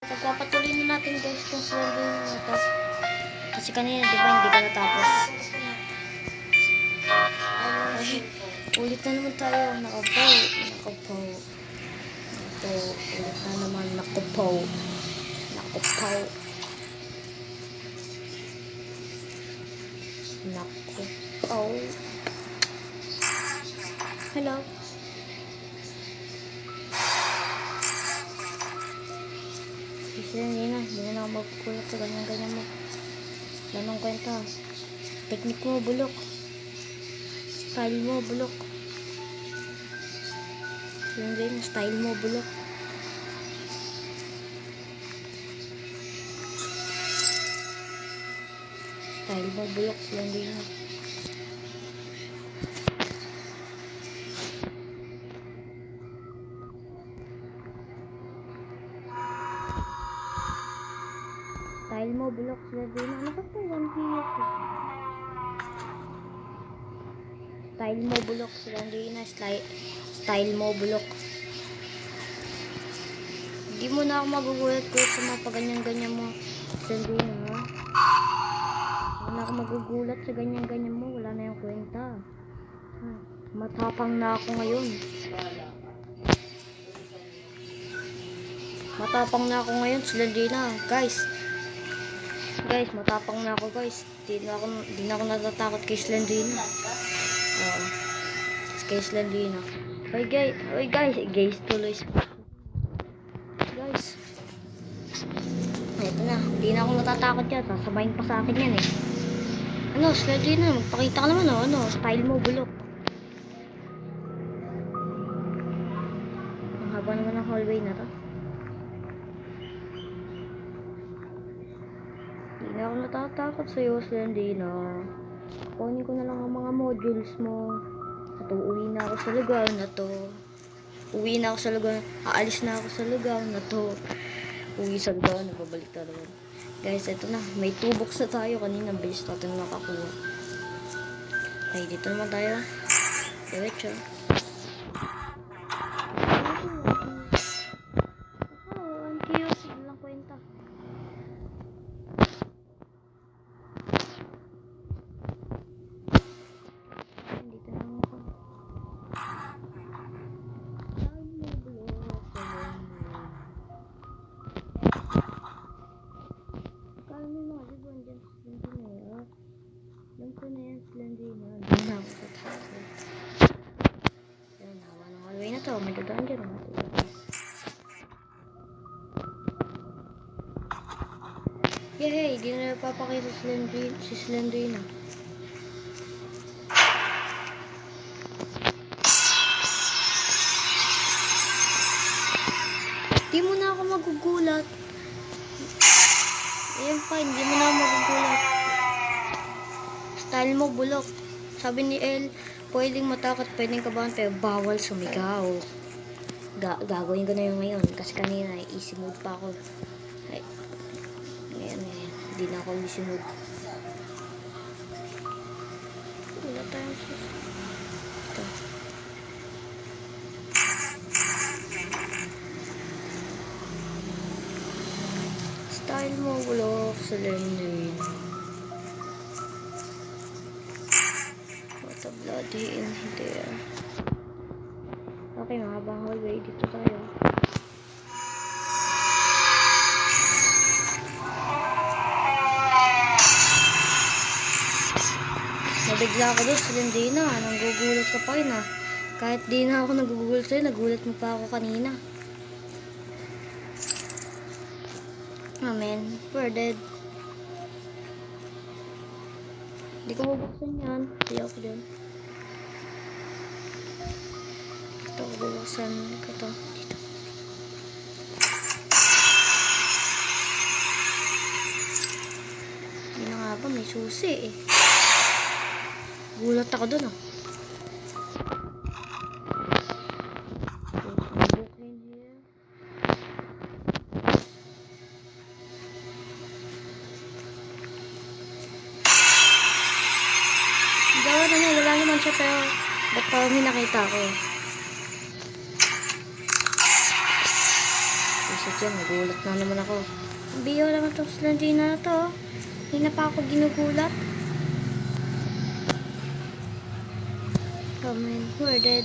Pagpapatuloy na natin guys itong sweldo na to. Kasi kanina di ba hindi ka natapos. Ay, ulit na naman tayo. Nakapaw. Ito, ulit na naman. Nakapaw. Hello. Kasi hindi na ako magkukulat sa ganyan mo. Lanong kwenta. Teknik mo, bulok. Style mo, bulok. Yung style mo, bulok. Style mo, bulok. Silang din. Style mo, bulok. Silang din. Ano ba ito? 1 minute. Style mo, bulok. Silang din. Style mo, bulok. Hindi mo na ako magugulat ko sa mga paganyan-ganyan mo. Silang din, ha? Hindi na ako magugulat sa ganyan-ganyan mo. Wala na yung kwenta. Matapang na ako ngayon. Silang din na. Guys, matapang na ako guys. Di na ako natatakot kay Slendina. Kay Slendina. Hoy guys, guys tuloy. Guys. Ito na, di na ako natatakot yan. Sasabayin pa sa akin yan eh. Ano, Slendina, magpakita ka naman ano, style mo, bulok. Ang haba naman ng hallway na to. Hindi na ako natatakot sa'yo, Slendina. Kunin ko na lang ang mga modules mo. At uuwi na ako sa lugar na to. Aalis na ako sa lugar na to. Uwi sa lugar, nagbabalik na naman. Guys, ito na. May 2 box na tayo. Kanina, bilis natin nakakuha. Okay, dito naman tayo. Diretso. Ang cute. Walang kwenta. Slendina. Doon na ako sa taas. Ayun, hawa ng hallway na to. May dadaan dyan. Yay! Di na napapakita si Slendina. Di mo na ako magugulat. Ayan pa, hindi mo na ako magugulat. Style mo, bulok. Sabi ni El, pwedeng matakot, pwedeng kabahan, pero bawal sumigaw. Gagawin ko na yun ngayon. Kasi kanina, easy mode pa ako. Ay, ngayon. Hindi na ako easy mode. Wala tayong ito. Style mo, bulok. Slendina. Bloody in there. Okay, mahabang hallway. Dito tayo. Nabigla ako doon, Slendina. Nanggugulat ka pa rin ah. Kahit di na ako nagugulat sa'yo, nagulat mo pa ako kanina. Amen. We're dead. Hindi ko mabuksan yan. Hindi ako dyan. Ito ko bubuksan ko to. Dito. Hindi na nga ba, may susi eh. Gulat ako dun ah. Wala naman siya pero ba't parang hinakita ko. shit yan, nagulat na naman ako. Ang biyo naman itong Slandina na to. Hindi na pa ako ginugulat. Come in, we're dead.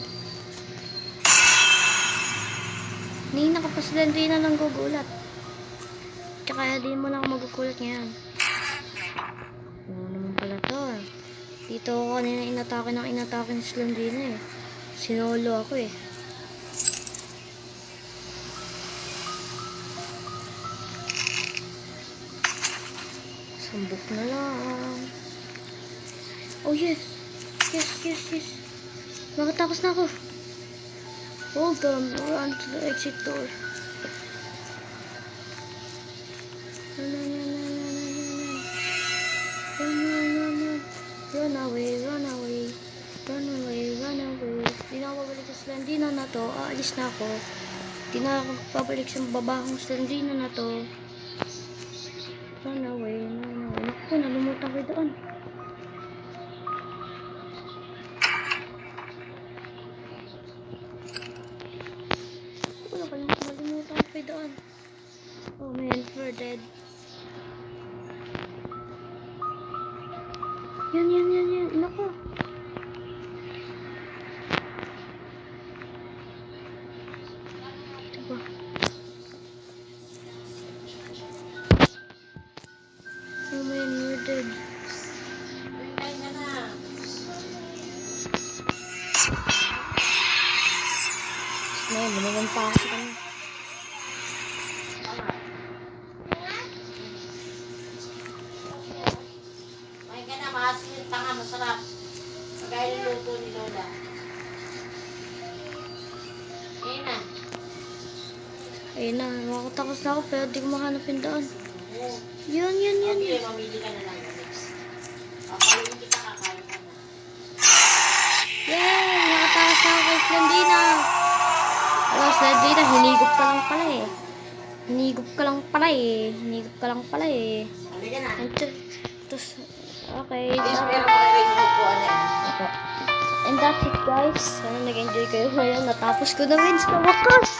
Hindi na ka pa Slandina lang gugulat. Kaya di mo lang magugulat ngayon. Ano naman pala to. Dito ako kanina inatake ng Slandina eh. Sinolo ako eh. Sambok na lang. Oh yes. Yes. Makatakas na ako. Hold on. Run to the exit door. Run away. Di na ako babalik sa Slandina na to. Aalis na ako. Di na ako babalik sa babahong Slandina na to. Run away. Naku, nalimutan ko doon. Nalimutan ko doon. Oh man, we're dead. Yan. Naku. Ito ba? Oh man, we're dead. Ngayon, lumagan pa ako sa kanya. May ka na, maasin yung tanga, masarap. Pagkaya yung luto ni Lola. Ayun na. Ayun na, makatapos na ako pero di ko mahanap yung daan. Oo. Yan. Okay, mamili ka na lang. Papaluin kita, kakain ka na. Yay! Nakatakas na ako kay Slandina. Alam, Slandina, hinigop ka lang pala eh. Hinigop ka lang pala eh. Halika na. Tapos, okay. Please, meron pa kayo yung upuan na yan. And that's it guys. Sana nag-enjoy kayo ngayon. Natapos ko na win sa wakas.